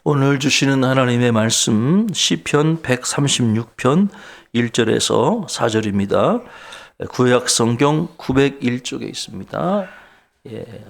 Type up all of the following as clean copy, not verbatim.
오늘 주시는 하나님의 말씀 시편 136편 1절에서 4절입니다. 구약 성경 901쪽에 있습니다.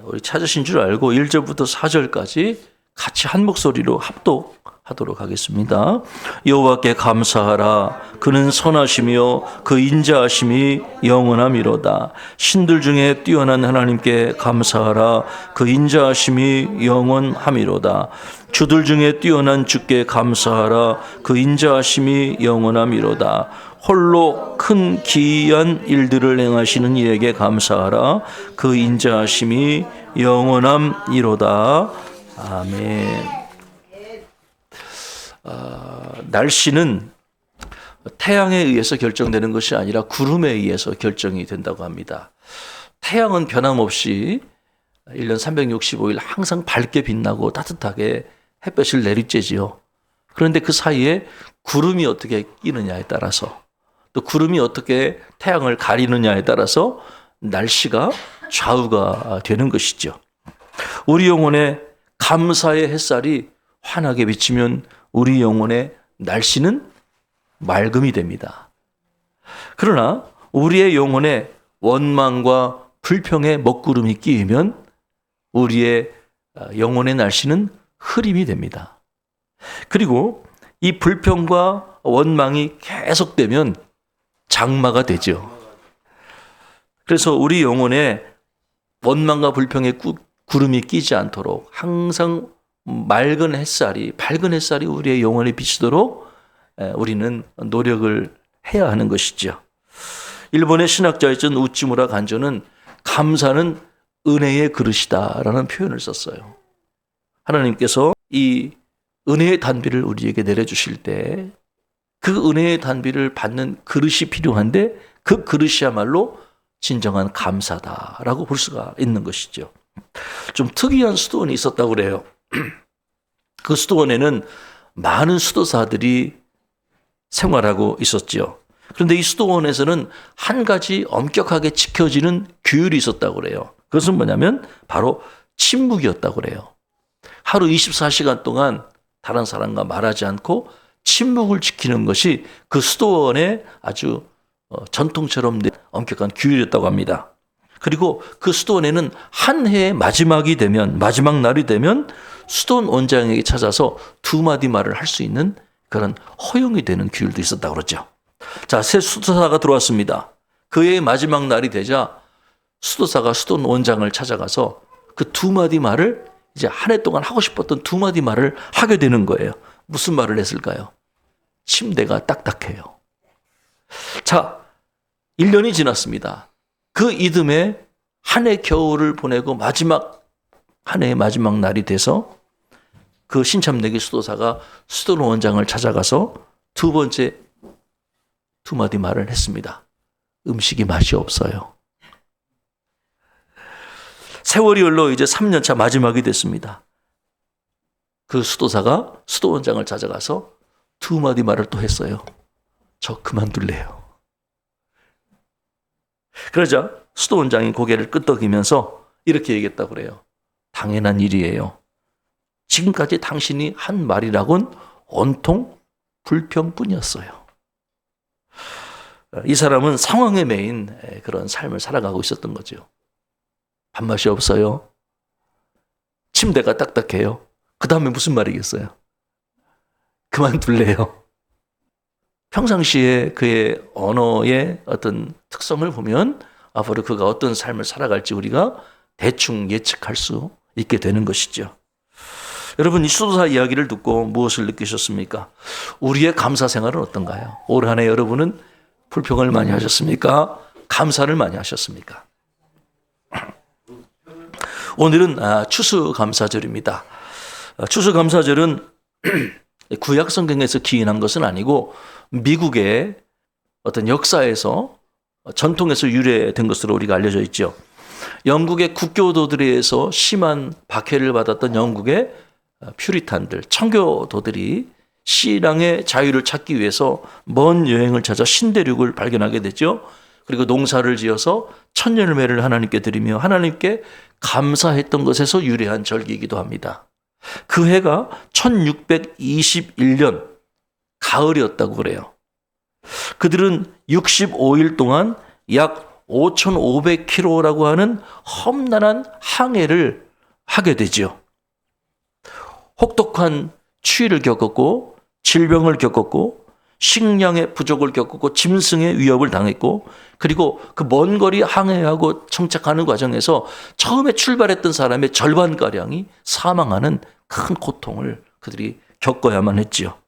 우리 찾으신 줄 알고 1절부터 4절까지 같이 한 목소리로 합독하도록 하겠습니다. 여호와께 감사하라. 그는 선하시며 그 인자하심이 영원함이로다. 신들 중에 뛰어난 하나님께 감사하라. 그 인자하심이 영원함이로다. 주들 중에 뛰어난 주께 감사하라. 그 인자하심이 영원함이로다. 홀로 큰 기이한 일들을 행하시는 이에게 감사하라. 그 인자하심이 영원함이로다. 아멘. 날씨는 태양에 의해서 결정되는 것이 아니라 구름에 의해서 결정이 된다고 합니다. 태양은 변함없이 1년 365일 항상 밝게 빛나고 따뜻하게 햇볕을 내리쬐지요. 그런데 그 사이에 구름이 어떻게 끼느냐에 따라서, 또 구름이 어떻게 태양을 가리느냐에 따라서 날씨가 좌우가 되는 것이죠. 우리 영혼에 감사의 햇살이 환하게 비치면 우리 영혼의 날씨는 맑음이 됩니다. 그러나 우리의 영혼에 원망과 불평의 먹구름이 끼이면 우리의 영혼의 날씨는 흐림이 됩니다. 그리고 이 불평과 원망이 계속되면 장마가 되죠. 그래서 우리 영혼에 원망과 불평의 구름이 끼지 않도록 항상 밝은 햇살이 우리의 영혼에 비치도록 우리는 노력을 해야 하는 것이죠. 일본의 신학자였던 우찌무라 간조는 감사는 은혜의 그릇이다라는 표현을 썼어요. 하나님께서 이 은혜의 단비를 우리에게 내려주실 때 그 은혜의 단비를 받는 그릇이 필요한데 그 그릇이야말로 진정한 감사다라고 볼 수가 있는 것이죠. 좀 특이한 수도원이 있었다고 그래요. 그 수도원에는 많은 수도사들이 생활하고 있었죠. 그런데 이 수도원에서는 한 가지 엄격하게 지켜지는 규율이 있었다고 그래요. 그것은 뭐냐면 바로 침묵이었다고 그래요. 하루 24시간 동안 다른 사람과 말하지 않고 침묵을 지키는 것이 그 수도원의 아주 전통처럼 엄격한 규율이었다고 합니다. 그리고 그 수도원에는 한 해의 마지막 날이 되면 수도원 원장에게 찾아서 두 마디 말을 할 수 있는 그런 허용이 되는 규율도 있었다고 그러죠. 자, 새 수도사가 들어왔습니다. 그 해의 마지막 날이 되자 수도사가 수도원 원장을 찾아가서 그 두 마디 말을 이제 한 해 동안 하고 싶었던 두 마디 말을 하게 되는 거예요. 무슨 말을 했을까요? 침대가 딱딱해요. 자, 1년이 지났습니다. 그 이듬해 한 해 겨울을 보내고 한 해의 마지막 날이 돼서 그 신참내기 수도사가 수도원 원장을 찾아가서 두 번째 두 마디 말을 했습니다. 음식이 맛이 없어요. 세월이 흘러 이제 3년차 마지막이 됐습니다. 그 수도사가 수도원장을 찾아가서 두 마디 말을 또 했어요. 저 그만둘래요. 그러자 수도원장이 고개를 끄덕이면서 이렇게 얘기했다고 그래요. 당연한 일이에요. 지금까지 당신이 한 말이라곤 온통 불평뿐이었어요. 이 사람은 상황에 매인 그런 삶을 살아가고 있었던 거죠. 밥맛이 없어요. 침대가 딱딱해요. 그 다음에 무슨 말이겠어요? 그만둘래요. 평상시에 그의 언어의 어떤 특성을 보면 앞으로 그가 어떤 삶을 살아갈지 우리가 대충 예측할 수 있게 되는 것이죠. 여러분, 이 수도사 이야기를 듣고 무엇을 느끼셨습니까? 우리의 감사 생활은 어떤가요? 올 한 해 여러분은 불평을 많이 하셨습니까? 감사를 많이 하셨습니까? 오늘은 추수감사절입니다. 추수감사절은 구약 성경에서 기인한 것은 아니고 미국의 어떤 역사에서 전통에서 유래된 것으로 우리가 알려져 있죠. 영국의 국교도들에 의해서 심한 박해를 받았던 영국의 퓨리탄들, 청교도들이 신앙의 자유를 찾기 위해서 먼 여행을 찾아 신대륙을 발견하게 됐죠. 그리고 농사를 지어서 천열매를 하나님께 드리며 하나님께 감사했던 것에서 유래한 절기이기도 합니다. 그 해가 1621년 가을이었다고 그래요. 그들은 65일 동안 약 5,500km라고 하는 험난한 항해를 하게 되죠. 혹독한 추위를 겪었고, 질병을 겪었고, 식량의 부족을 겪었고, 짐승의 위협을 당했고, 그리고 그 먼 거리 항해하고 정착하는 과정에서 처음에 출발했던 사람의 절반가량이 사망하는 큰 고통을 그들이 겪어야만 했지요.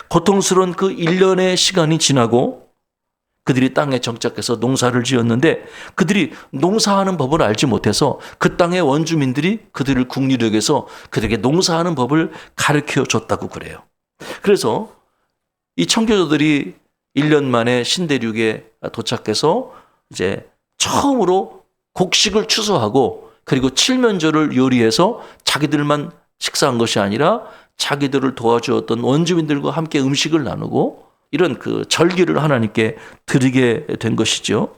고통스러운 그 1년의 시간이 지나고 그들이 땅에 정착해서 농사를 지었는데, 그들이 농사하는 법을 알지 못해서 그 땅의 원주민들이 그들을 국리력에서 그들에게 농사하는 법을 가르쳐 줬다고 그래요. 그래서 이 청교도들이 1년 만에 신대륙에 도착해서 이제 처음으로 곡식을 추수하고, 그리고 칠면조를 요리해서 자기들만 식사한 것이 아니라 자기들을 도와주었던 원주민들과 함께 음식을 나누고, 이런 그 절기를 하나님께 드리게 된 것이죠.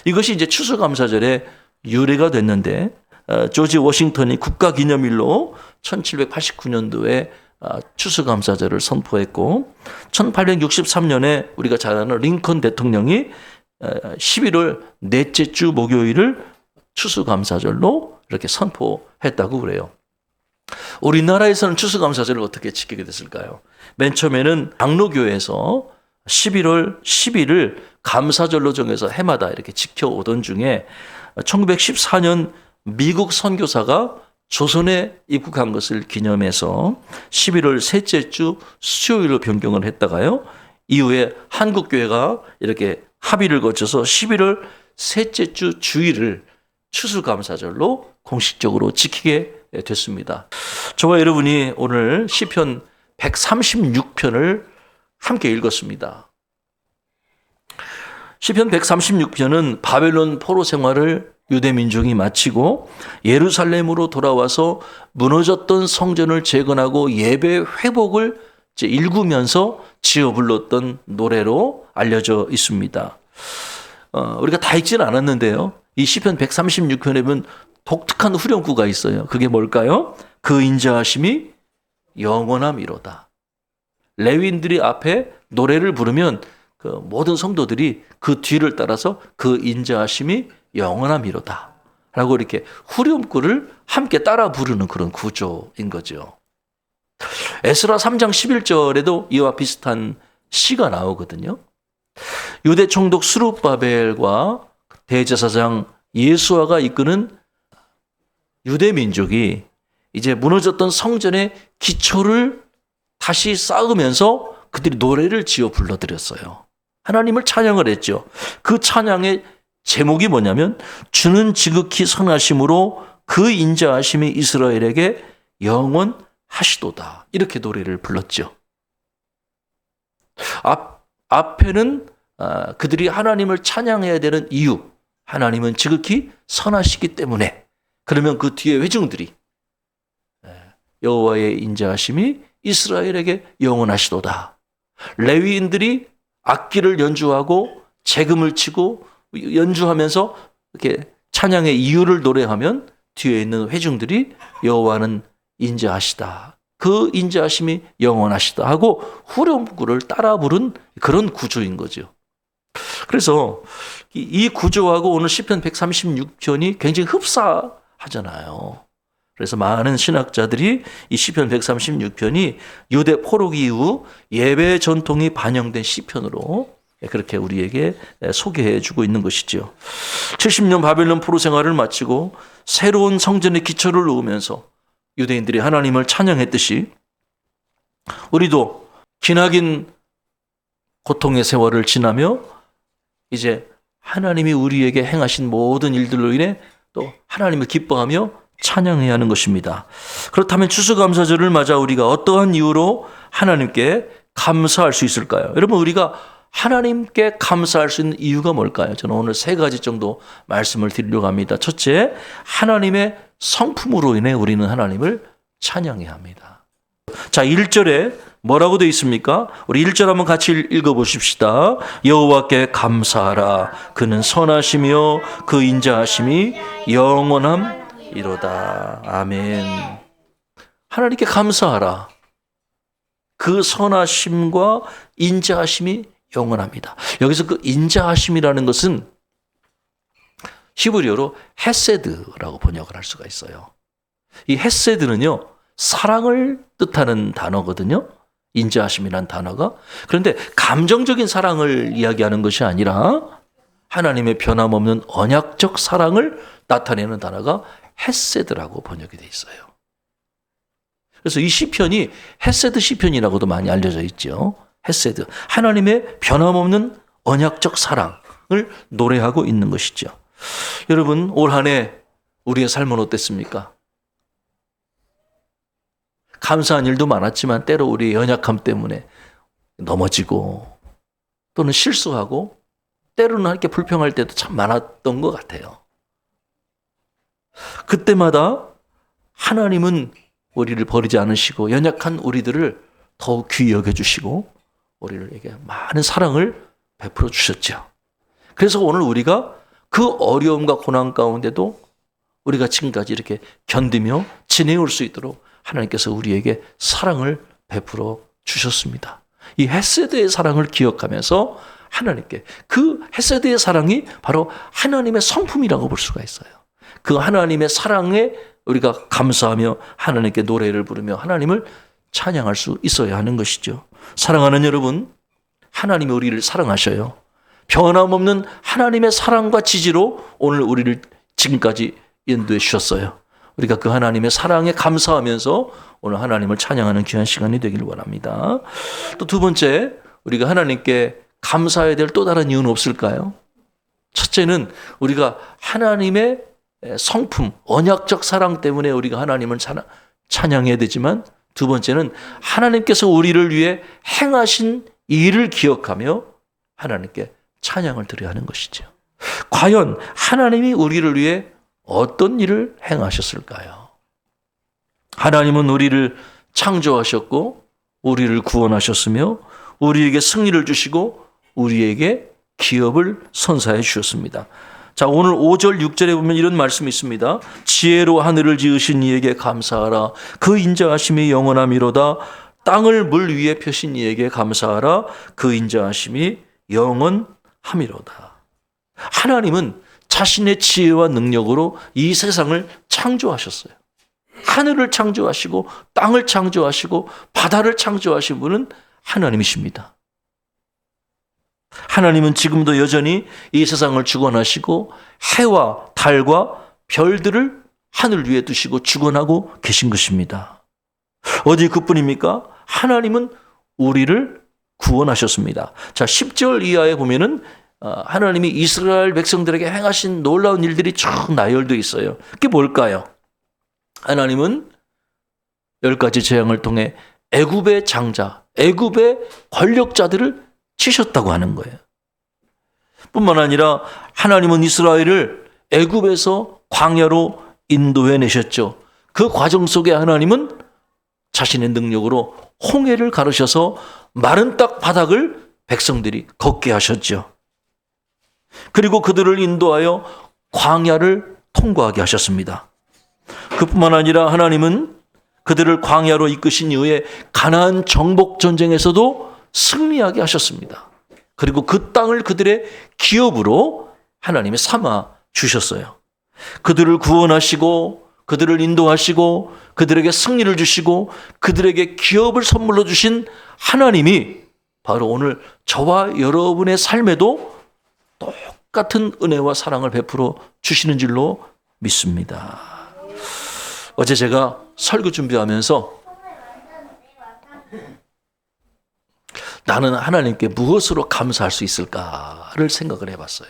이것이 이제 추수감사절의 유래가 됐는데, 조지 워싱턴이 국가기념일로 1789년도에 추수감사절을 선포했고, 1863년에 우리가 잘 아는 링컨 대통령이 11월 넷째 주 목요일을 추수감사절로 이렇게 선포했다고 그래요. 우리나라에서는 추수감사절을 어떻게 지키게 됐을까요? 맨 처음에는 장로교에서 11월 10일을 감사절로 정해서 해마다 이렇게 지켜오던 중에 1914년 미국 선교사가 조선에 입국한 것을 기념해서 11월 셋째 주 수요일로 변경을 했다가요, 이후에 한국교회가 이렇게 합의를 거쳐서 11월 셋째 주 주일을 추수감사절로 공식적으로 지키게 됐습니다. 저와 여러분이 오늘 시편 136편을 함께 읽었습니다. 시편 136편은 바벨론 포로 생활을 유대 민족이 마치고 예루살렘으로 돌아와서 무너졌던 성전을 재건하고 예배 회복을 일구면서 지어 불렀던 노래로 알려져 있습니다. 우리가 다 읽지는 않았는데요, 이 시편 136편에 보면 독특한 후렴구가 있어요. 그게 뭘까요? 그 인자하심이 영원함이로다. 레위인들이 앞에 노래를 부르면 그 모든 성도들이 그 뒤를 따라서 그 인자하심이 영원함이로다 라고 이렇게 후렴구를 함께 따라 부르는 그런 구조인 거죠. 에스라 3장 11절에도 이와 비슷한 시가 나오거든요. 유대 총독 스룹바벨과 대제사장 예수아가 이끄는 유대 민족이 이제 무너졌던 성전의 기초를 다시 쌓으면서 그들이 노래를 지어 불러드렸어요. 하나님을 찬양을 했죠. 그 찬양의 제목이 뭐냐면, 주는 지극히 선하심으로 그 인자하심이 이스라엘에게 영원하시도다. 이렇게 노래를 불렀죠. 앞에는 그들이 하나님을 찬양해야 되는 이유, 하나님은 지극히 선하시기 때문에. 그러면 그 뒤에 회중들이 여호와의 인자하심이 이스라엘에게 영원하시도다. 레위인들이 악기를 연주하고 재금을 치고 연주하면서 이렇게 찬양의 이유를 노래하면 뒤에 있는 회중들이 여호와는 인자하시다, 그 인자하심이 영원하시다 하고 후렴구를 따라 부른 그런 구조인 거죠. 그래서 이 구조하고 오늘 시편 136편이 굉장히 흡사하잖아요. 그래서 많은 신학자들이 이 시편 136편이 유대 포로기 이후 예배 전통이 반영된 시편으로 그렇게 우리에게 소개해 주고 있는 것이죠. 70년 바벨론 포로 생활을 마치고 새로운 성전의 기초를 놓으면서 유대인들이 하나님을 찬양했듯이 우리도 기나긴 고통의 세월을 지나며 이제 하나님이 우리에게 행하신 모든 일들로 인해 또 하나님을 기뻐하며 찬양해야 하는 것입니다. 그렇다면 추수감사절을 맞아 우리가 어떠한 이유로 하나님께 감사할 수 있을까요? 여러분, 우리가 하나님께 감사할 수 있는 이유가 뭘까요? 저는 오늘 3가지 정도 말씀을 드리려고 합니다. 첫째, 하나님의 성품으로 인해 우리는 하나님을 찬양해야 합니다. 자, 1절에 뭐라고 되어 있습니까? 우리 1절 한번 같이 읽어보십시다. 여호와께 감사하라. 그는 선하시며 그 인자하심이 영원함이로다. 아멘. 하나님께 감사하라. 그 선하심과 인자하심이 영원합니다. 여기서 그 인자하심이라는 것은 히브리어로 헤세드라고 번역을 할 수가 있어요. 이 헤세드는요, 사랑을 뜻하는 단어거든요. 인자하심이라는 단어가. 그런데 감정적인 사랑을 이야기하는 것이 아니라 하나님의 변함없는 언약적 사랑을 나타내는 단어가 헤세드라고 번역이 돼 있어요. 그래서 이 시편이 헤세드 시편이라고도 많이 알려져 있죠. 헤세드. 하나님의 변함없는 언약적 사랑을 노래하고 있는 것이죠. 여러분, 올 한 해 우리의 삶은 어땠습니까? 감사한 일도 많았지만 때로 우리의 연약함 때문에 넘어지고 또는 실수하고 때로는 이렇게 불평할 때도 참 많았던 것 같아요. 그때마다 하나님은 우리를 버리지 않으시고 연약한 우리들을 더욱 귀히 여겨주시고 우리에게 많은 사랑을 베풀어 주셨죠. 그래서 오늘 우리가 그 어려움과 고난 가운데도 우리가 지금까지 이렇게 견디며 지내올 수 있도록 하나님께서 우리에게 사랑을 베풀어 주셨습니다. 이 헤세드의 사랑을 기억하면서 하나님께, 그 헤세드의 사랑이 바로 하나님의 성품이라고 볼 수가 있어요. 그 하나님의 사랑에 우리가 감사하며 하나님께 노래를 부르며 하나님을 찬양할 수 있어야 하는 것이죠. 사랑하는 여러분, 하나님이 우리를 사랑하셔요. 변함없는 하나님의 사랑과 지지로 오늘 우리를 지금까지 인도해 주셨어요. 우리가 그 하나님의 사랑에 감사하면서 오늘 하나님을 찬양하는 귀한 시간이 되길 원합니다. 또 두 번째, 우리가 하나님께 감사해야 될 또 다른 이유는 없을까요? 첫째는 우리가 하나님의 성품, 언약적 사랑 때문에 우리가 하나님을 찬양해야 되지만, 두 번째는 하나님께서 우리를 위해 행하신 일을 기억하며 하나님께 찬양을 드려야 하는 것이죠. 과연 하나님이 우리를 위해 어떤 일을 행하셨을까요? 하나님은 우리를 창조하셨고 우리를 구원하셨으며 우리에게 승리를 주시고 우리에게 기업을 선사해 주셨습니다. 자, 오늘 5절 6절에 보면 이런 말씀이 있습니다. 지혜로 하늘을 지으신 이에게 감사하라. 그 인자하심이 영원함이로다. 땅을 물 위에 펴신 이에게 감사하라. 그 인자하심이 영원함이로다. 하나님은 자신의 지혜와 능력으로 이 세상을 창조하셨어요. 하늘을 창조하시고 땅을 창조하시고 바다를 창조하신 분은 하나님이십니다. 하나님은 지금도 여전히 이 세상을 주관하시고 해와 달과 별들을 하늘 위에 두시고 주관하고 계신 것입니다. 어디 그뿐입니까? 하나님은 우리를 구원하셨습니다. 자, 10절 이하에 보면은 하나님이 이스라엘 백성들에게 행하신 놀라운 일들이 쭉 나열되어 있어요. 그게 뭘까요? 하나님은 10가지 재앙을 통해 애굽의 장자, 애굽의 권력자들을 치셨다고 하는 거예요. 뿐만 아니라 하나님은 이스라엘을 애굽에서 광야로 인도해 내셨죠. 그 과정 속에 하나님은 자신의 능력으로 홍해를 가르셔서 마른 땅 바닥을 백성들이 걷게 하셨죠. 그리고 그들을 인도하여 광야를 통과하게 하셨습니다. 그뿐만 아니라 하나님은 그들을 광야로 이끄신 이후에 가나안 정복 전쟁에서도 승리하게 하셨습니다. 그리고 그 땅을 그들의 기업으로 하나님이 삼아 주셨어요. 그들을 구원하시고 그들을 인도하시고 그들에게 승리를 주시고 그들에게 기업을 선물로 주신 하나님이 바로 오늘 저와 여러분의 삶에도 똑같은 은혜와 사랑을 베풀어 주시는 줄로 믿습니다. 어제 제가 설교 준비하면서 나는 하나님께 무엇으로 감사할 수 있을까를 생각을 해봤어요.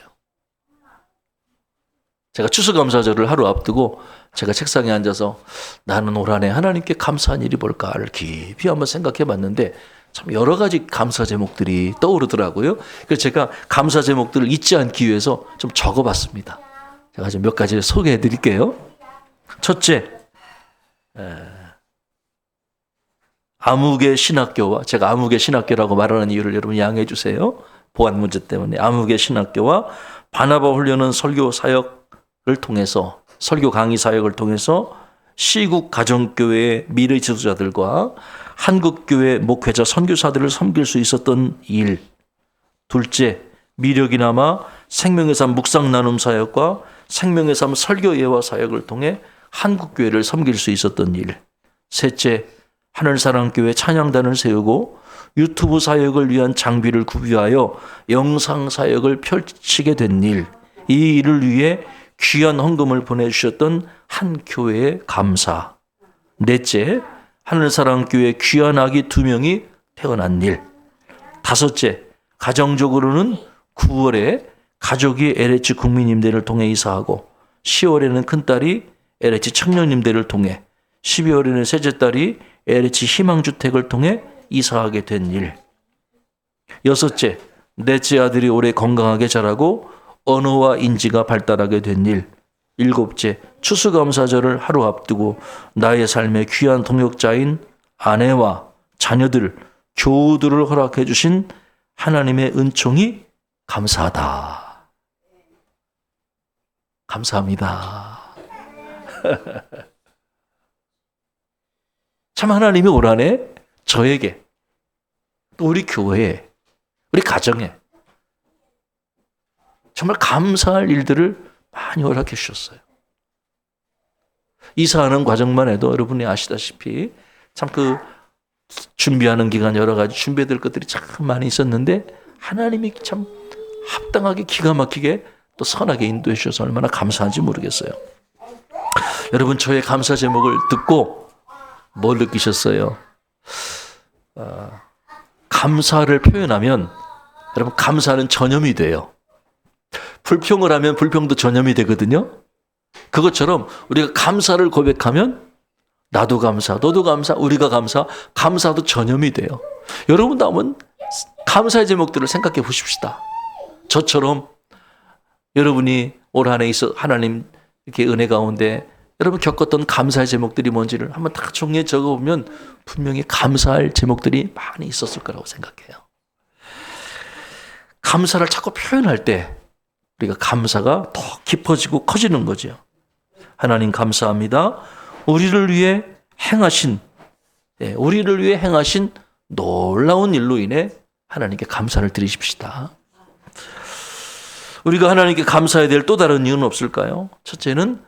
제가 추수감사절을 하루 앞두고 제가 책상에 앉아서 나는 올 한 해 하나님께 감사한 일이 뭘까를 깊이 한번 생각해 봤는데 참 여러 가지 감사 제목들이 떠오르더라고요. 그래서 제가 감사 제목들을 잊지 않기 위해서 좀 적어봤습니다. 제가 좀 몇 가지를 소개해 드릴게요. 첫째, 암흑의 신학교와, 제가 암흑의 신학교라고 말하는 이유를 여러분 양해해 주세요. 보안 문제 때문에. 암흑의 신학교와 바나바 훈련은 설교 사역을 통해서, 설교 강의 사역을 통해서 시국 가정교회의 미래 지도자들과 한국교회 목회자 선교사들을 섬길 수 있었던 일. 둘째, 미력이 남아 생명의 삶 묵상 나눔 사역과 생명의 삶 설교 예화 사역을 통해 한국교회를 섬길 수 있었던 일. 셋째, 하늘사랑교회 찬양단을 세우고 유튜브 사역을 위한 장비를 구비하여 영상 사역을 펼치게 된 일. 이 일을 위해 귀한 헌금을 보내주셨던 한 교회의 감사. 넷째, 하늘사랑교회 귀한 아기 2명이 태어난 일. 다섯째, 가정적으로는 9월에 가족이 LH 국민임대를 통해 이사하고 10월에는 큰딸이 LH 청년임대를 통해 12월에는 셋째 딸이 LH 희망주택을 통해 이사하게 된 일. 여섯째, 넷째 아들이 올해 건강하게 자라고 언어와 인지가 발달하게 된 일. 일곱째, 추수감사절을 하루 앞두고 나의 삶의 귀한 동역자인 아내와 자녀들, 교우들을 허락해 주신 하나님의 은총이 감사하다. 감사합니다. 참 하나님이 올 한해 저에게 또 우리 교회에 우리 가정에 정말 감사할 일들을 많이 허락해 주셨어요. 이사하는 과정만 해도 여러분이 아시다시피 참 그 준비하는 기간 여러 가지 준비해야 될 것들이 참 많이 있었는데 하나님이 참 합당하게 기가 막히게 또 선하게 인도해 주셔서 얼마나 감사한지 모르겠어요. 여러분 저의 감사 제목을 듣고 뭘 느끼셨어요? 감사를 표현하면 여러분 감사는 전염이 돼요. 불평을 하면 불평도 전염이 되거든요. 그것처럼 우리가 감사를 고백하면 나도 감사, 너도 감사, 우리가 감사, 감사도 전염이 돼요. 여러분도 한번 감사의 제목들을 생각해 보십시다. 저처럼 여러분이 올 한 해 있어 하나님 이렇게 은혜 가운데 여러분 겪었던 감사의 제목들이 뭔지를 한번 다 정리해 적어보면 분명히 감사할 제목들이 많이 있었을 거라고 생각해요. 감사를 자꾸 표현할 때 우리가 감사가 더 깊어지고 커지는 거죠. 하나님 감사합니다. 우리를 위해 행하신 놀라운 일로 인해 하나님께 감사를 드리십시다. 우리가 하나님께 감사해야 될 또 다른 이유는 없을까요? 첫째는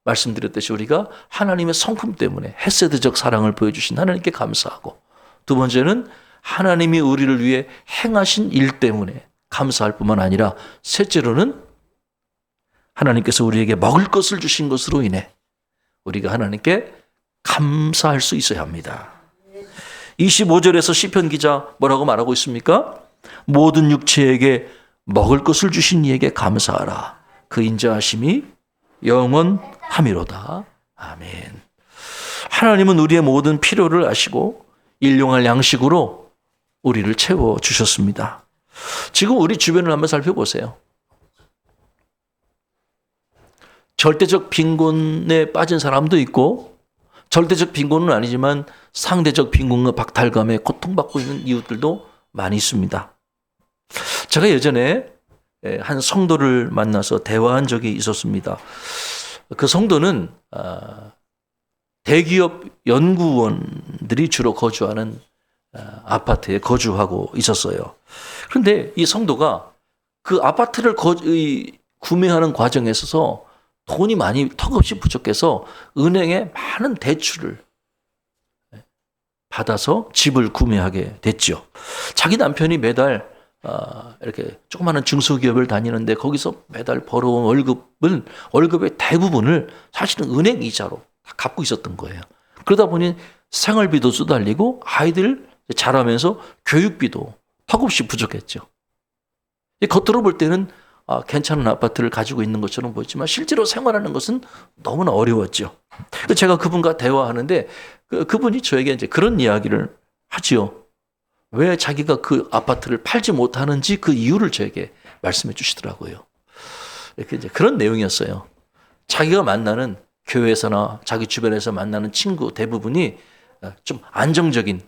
말씀드렸듯이 우리가 하나님의 성품 때문에 헤세드적 사랑을 보여주신 하나님께 감사하고, 두 번째는 하나님이 우리를 위해 행하신 일 때문에 감사할 뿐만 아니라, 셋째로는 하나님께서 우리에게 먹을 것을 주신 것으로 인해 우리가 하나님께 감사할 수 있어야 합니다. 25절에서 시편 기자 뭐라고 말하고 있습니까? 모든 육체에게 먹을 것을 주신 이에게 감사하라. 그 인자하심이 영원함이로다. 아멘. 하나님은 우리의 모든 필요를 아시고 일용할 양식으로 우리를 채워주셨습니다. 지금 우리 주변을 한번 살펴보세요. 절대적 빈곤에 빠진 사람도 있고, 절대적 빈곤은 아니지만 상대적 빈곤과 박탈감에 고통받고 있는 이웃들도 많이 있습니다. 제가 예전에 한 성도를 만나서 대화한 적이 있었습니다. 그 성도는 대기업 연구원들이 주로 거주하는 아파트에 거주하고 있었어요. 그런데 이 성도가 그 아파트를 구매하는 과정에 있어서 돈이 많이 턱없이 부족해서 은행에 많은 대출을 받아서 집을 구매하게 됐죠. 자기 남편이 매달 이렇게 조그마한 중소기업을 다니는데 거기서 매달 벌어온 월급의 대부분을 사실은 은행 이자로 다 갚고 있었던 거예요. 그러다 보니 생활비도 쏟아리고 아이들 자라면서 교육비도 턱없이 부족했죠. 겉으로 볼 때는 괜찮은 아파트를 가지고 있는 것처럼 보였지만 실제로 생활하는 것은 너무나 어려웠죠. 제가 그분과 대화하는데 그분이 저에게 이제 그런 이야기를 하지요. 왜 자기가 그 아파트를 팔지 못하는지 그 이유를 저에게 말씀해 주시더라고요. 이렇게 이제 그런 내용이었어요. 자기가 만나는 교회에서나 자기 주변에서 만나는 친구 대부분이 좀 안정적인,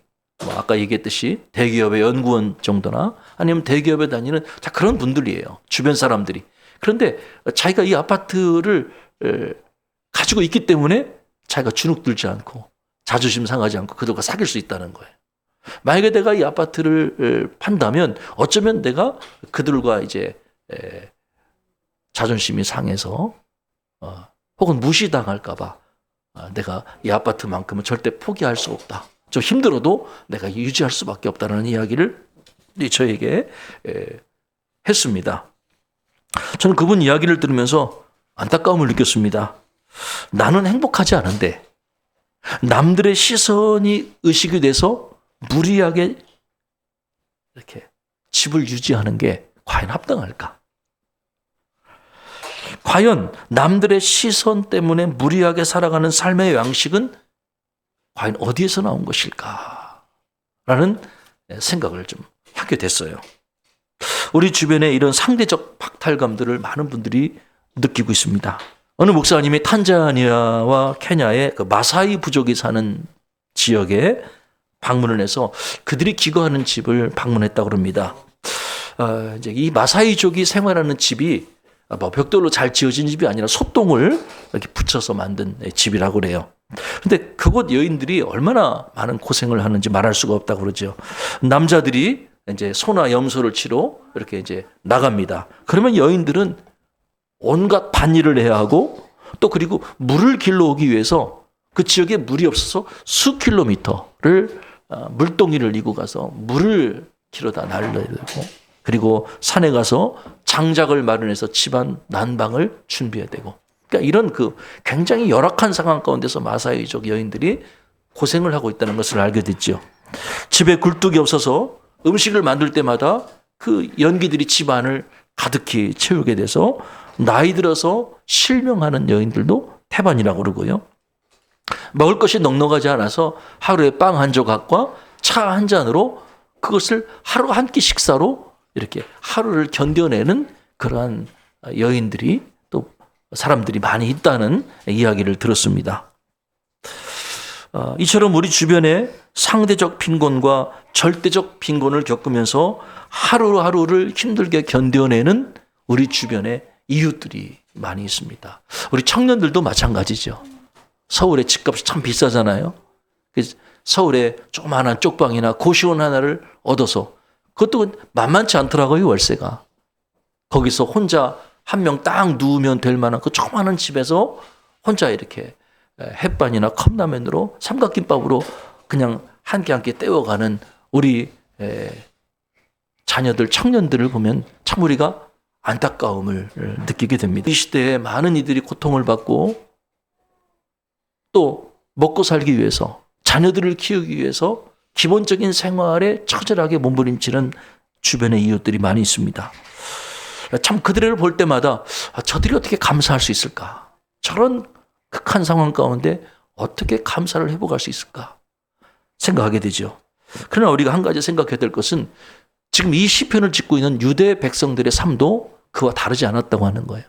아까 얘기했듯이 대기업의 연구원 정도나 아니면 대기업에 다니는 다 그런 분들이에요. 주변 사람들이. 그런데 자기가 이 아파트를 가지고 있기 때문에 자기가 주눅 들지 않고 자존심 상하지 않고 그들과 사귈 수 있다는 거예요. 만약에 내가 이 아파트를 판다면 어쩌면 내가 그들과 이제 자존심이 상해서 혹은 무시당할까 봐 내가 이 아파트만큼은 절대 포기할 수 없다. 좀 힘들어도 내가 유지할 수밖에 없다는 이야기를 저에게 했습니다. 저는 그분 이야기를 들으면서 안타까움을 느꼈습니다. 나는 행복하지 않은데 남들의 시선이 의식이 돼서 무리하게 이렇게 집을 유지하는 게 과연 합당할까? 과연 남들의 시선 때문에 무리하게 살아가는 삶의 양식은 과연 어디에서 나온 것일까? 라는 생각을 좀 하게 됐어요. 우리 주변에 이런 상대적 박탈감들을 많은 분들이 느끼고 있습니다. 어느 목사님이 탄자니아와 케냐의 그 마사이 부족이 사는 지역에 방문을 해서 그들이 기거하는 집을 방문했다고 합니다. 이제 이 마사이족이 생활하는 집이 벽돌로 잘 지어진 집이 아니라 솥동을 이렇게 붙여서 만든 집이라고 그래요. 근데 그곳 여인들이 얼마나 많은 고생을 하는지 말할 수가 없다고 그러죠. 남자들이 이제 소나 염소를 치러 이렇게 이제 나갑니다. 그러면 여인들은 온갖 밭일을 해야 하고 또 그리고 물을 길러오기 위해서 그 지역에 물이 없어서 수 킬로미터를 물동이를 이고 가서 물을 길어다 날려야 되고 그리고 산에 가서 장작을 마련해서 집안 난방을 준비해야 되고 그러니까 이런 그 굉장히 열악한 상황 가운데서 마사이족 여인들이 고생을 하고 있다는 것을 알게 됐죠. 집에 굴뚝이 없어서 음식을 만들 때마다 그 연기들이 집안을 가득히 채우게 돼서 나이 들어서 실명하는 여인들도 태반이라고 그러고요. 먹을 것이 넉넉하지 않아서 하루에 빵 한 조각과 차 한 잔으로 그것을 하루 한 끼 식사로 이렇게 하루를 견뎌내는 그러한 여인들이 또 사람들이 많이 있다는 이야기를 들었습니다. 이처럼 우리 주변에 상대적 빈곤과 절대적 빈곤을 겪으면서 하루하루를 힘들게 견뎌내는 우리 주변에 이웃들이 많이 있습니다. 우리 청년들도 마찬가지죠. 서울의 집값이 참 비싸잖아요. 서울에 조그마한 쪽방이나 고시원 하나를 얻어서 그것도 만만치 않더라고요, 월세가. 거기서 혼자 한 명 딱 누우면 될 만한 그 조그마한 집에서 혼자 이렇게 햇반이나 컵라면으로 삼각김밥으로 그냥 한 끼 한 끼 때워가는 우리 자녀들, 청년들을 보면 참 우리가 안타까움을 느끼게 됩니다. 이 시대에 많은 이들이 고통을 받고 또 먹고 살기 위해서 자녀들을 키우기 위해서 기본적인 생활에 처절하게 몸부림치는 주변의 이웃들이 많이 있습니다. 참 그들을 볼 때마다 저들이 어떻게 감사할 수 있을까? 저런 극한 상황 가운데 어떻게 감사를 회복할 수 있을까? 생각하게 되죠. 그러나 우리가 한 가지 생각해야 될 것은 지금 이 시편을 짓고 있는 유대 백성들의 삶도 그와 다르지 않았다고 하는 거예요.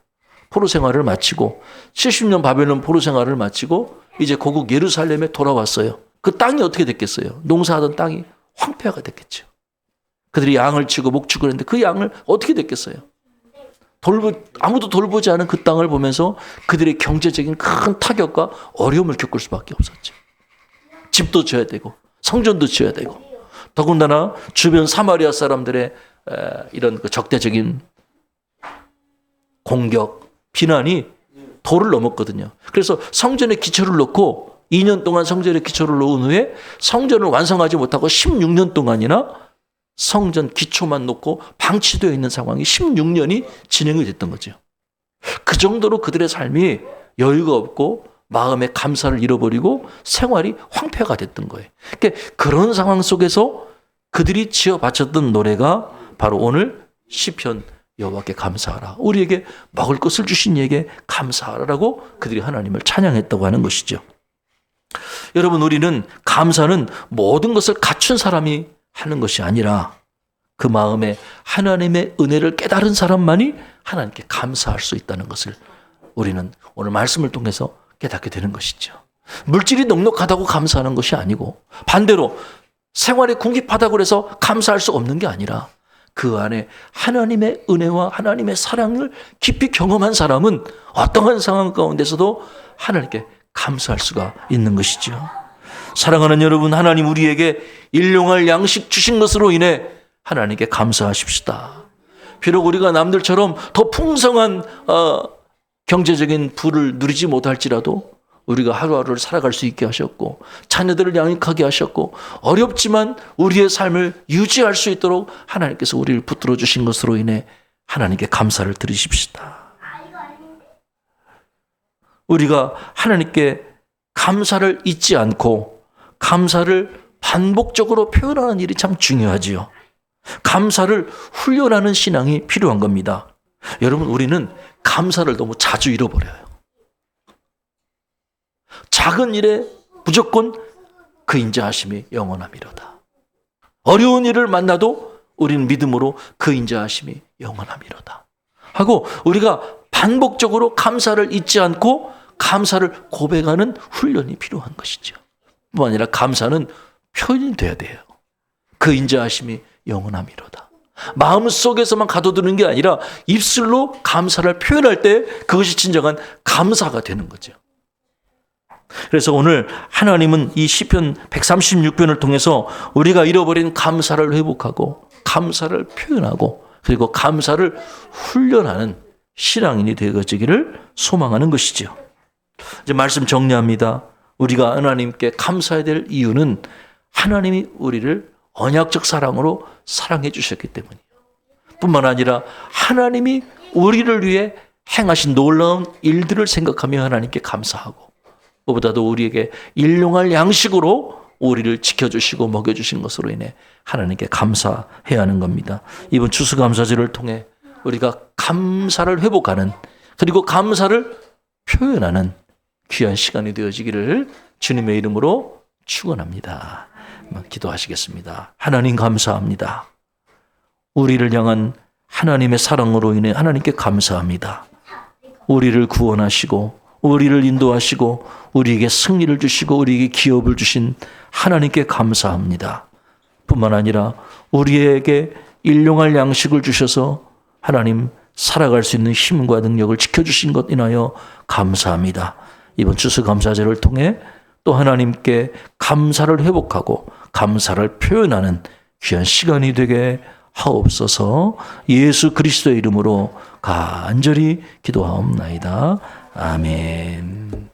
포로 생활을 마치고 70년 바벨론 포로 생활을 마치고 이제 고국 예루살렘에 돌아왔어요. 그 땅이 어떻게 됐겠어요? 농사하던 땅이 황폐화가 됐겠죠. 그들이 양을 치고 목축을 했는데 그 양을 어떻게 됐겠어요? 아무도 돌보지 않은 그 땅을 보면서 그들의 경제적인 큰 타격과 어려움을 겪을 수밖에 없었죠. 집도 지어야 되고 성전도 지어야 되고 더군다나 주변 사마리아 사람들의 이런 그 적대적인 공격, 비난이 도를 넘었거든요. 그래서 성전에 기초를 놓고 2년 동안 성전에 기초를 놓은 후에 성전을 완성하지 못하고 16년 동안이나 성전 기초만 놓고 방치되어 있는 상황이 16년이 진행이 됐던 거죠. 그 정도로 그들의 삶이 여유가 없고 마음의 감사를 잃어버리고 생활이 황폐가 됐던 거예요. 그러니까 그런 상황 속에서 그들이 지어 바쳤던 노래가 바로 오늘 시편 여호와께 감사하라. 우리에게 먹을 것을 주신 이에게 감사하라라고 그들이 하나님을 찬양했다고 하는 것이죠. 여러분, 우리는 감사는 모든 것을 갖춘 사람이 하는 것이 아니라 그 마음에 하나님의 은혜를 깨달은 사람만이 하나님께 감사할 수 있다는 것을 우리는 오늘 말씀을 통해서 깨닫게 되는 것이죠. 물질이 넉넉하다고 감사하는 것이 아니고 반대로 생활이 궁핍하다고 해서 감사할 수 없는 게 아니라 그 안에 하나님의 은혜와 하나님의 사랑을 깊이 경험한 사람은 어떠한 상황 가운데서도 하나님께 감사할 수가 있는 것이죠. 사랑하는 여러분, 하나님 우리에게 일용할 양식 주신 것으로 인해 하나님께 감사하십시다. 비록 우리가 남들처럼 더 풍성한 경제적인 부를 누리지 못할지라도 우리가 하루하루를 살아갈 수 있게 하셨고 자녀들을 양육하게 하셨고 어렵지만 우리의 삶을 유지할 수 있도록 하나님께서 우리를 붙들어 주신 것으로 인해 하나님께 감사를 드리십시다. 우리가 하나님께 감사를 잊지 않고 감사를 반복적으로 표현하는 일이 참 중요하지요. 감사를 훈련하는 신앙이 필요한 겁니다. 여러분, 우리는 감사를 너무 자주 잃어버려요. 작은 일에 무조건 그 인자하심이 영원함이로다. 어려운 일을 만나도 우리는 믿음으로 그 인자하심이 영원함이로다 하고 우리가 반복적으로 감사를 잊지 않고 감사를 고백하는 훈련이 필요한 것이죠. 뿐만 아니라 감사는 표현이 돼야 돼요. 그 인자하심이 영원함이로다. 마음속에서만 가둬두는 게 아니라 입술로 감사를 표현할 때 그것이 진정한 감사가 되는 거죠. 그래서 오늘 하나님은 이 시편 136편을 통해서 우리가 잃어버린 감사를 회복하고 감사를 표현하고 그리고 감사를 훈련하는 신앙인이 되어지기를 소망하는 것이죠. 이제 말씀 정리합니다. 우리가 하나님께 감사해야 될 이유는 하나님이 우리를 언약적 사랑으로 사랑해 주셨기 때문이에요. 뿐만 아니라 하나님이 우리를 위해 행하신 놀라운 일들을 생각하며 하나님께 감사하고 무엇보다도 우리에게 일용할 양식으로 우리를 지켜주시고 먹여주신 것으로 인해 하나님께 감사해야 하는 겁니다. 이번 추수감사절을 통해 우리가 감사를 회복하는 그리고 감사를 표현하는 귀한 시간이 되어지기를 주님의 이름으로 축원합니다. 기도하시겠습니다. 하나님 감사합니다. 우리를 향한 하나님의 사랑으로 인해 하나님께 감사합니다. 우리를 구원하시고 우리를 인도하시고 우리에게 승리를 주시고 우리에게 기업을 주신 하나님께 감사합니다. 뿐만 아니라 우리에게 일용할 양식을 주셔서 하나님 살아갈 수 있는 힘과 능력을 지켜주신 것 인하여 감사합니다. 이번 추수감사절을 통해 또 하나님께 감사를 회복하고 감사를 표현하는 귀한 시간이 되게 하옵소서. 예수 그리스도의 이름으로 간절히 기도하옵나이다. 아멘.